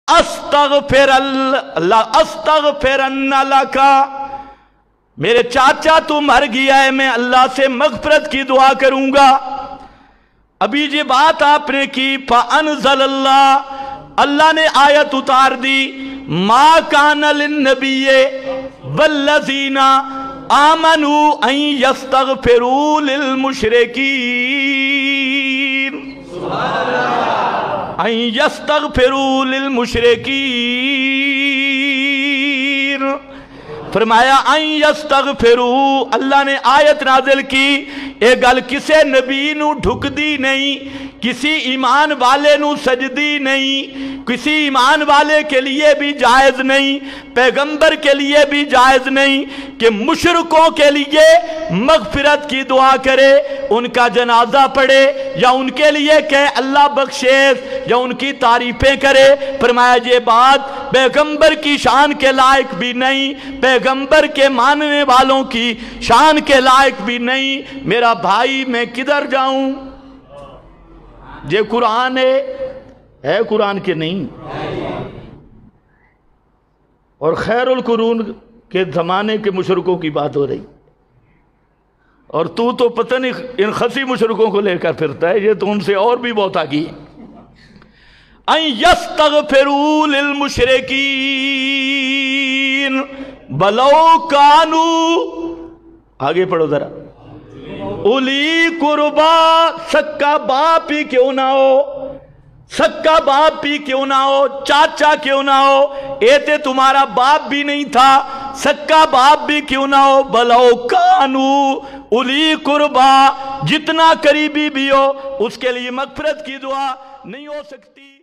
अस्तगफिरन लका, मेरे चाचा तू मर गया है, मैं अल्लाह से मगफरत की दुआ करूंगा। अभी ये बात आपने की, फ़अन्ज़लल्लाह, अल्लाह ने आयत उतार दी, मा काना लिन्नबिय्य वल्लज़ीना आमनू अन यस्तगफिरू लिलमुशरिकीन, अन यस्तगफिरू लिलमुशरिकीन। फरमाया अन यस्तगफिरू, अल्लाह ने आयत नाज़िल की, ये गल किसे नबी नू ढुकदी नहीं, किसी ईमान वाले नू सजदी नहीं, किसी ईमान वाले के लिए भी जायज नहीं, पैगंबर के लिए भी जायज नहीं कि मुशरिकों के लिए मगफिरत की दुआ करे, उनका जनाजा पढ़े या उनके लिए कहे अल्लाह बख्शेश या उनकी तारीफें करे। फरमाया ये बात पैगंबर की शान के लायक भी नहीं, पैगंबर के मानने वालों की शान के लायक भी नहीं। मेरा भाई मैं किधर जाऊं? ये कुरान है कुरान के नहीं। और खैरुल कुरून के जमाने के मुशरिकों की बात हो रही, और तू तो पता नहीं इन खसी मुशरिकों को लेकर फिरता है, ये तो उनसे और भी बहुत आगी। अन यस्तगफिरू लिलमुशरिकीन वलौ कानू, आगे पढ़ो जरा, उली कुर्बा, सक्का बाप ही क्यों ना हो, सक्का बाप भी क्यों ना हो, चाचा क्यों ना हो, एते तुम्हारा बाप भी नहीं था, सक्का बाप भी क्यों ना हो, बलौ कानू उली कुर्बा, जितना करीबी भी हो उसके लिए मगफिरत की दुआ नहीं हो सकती।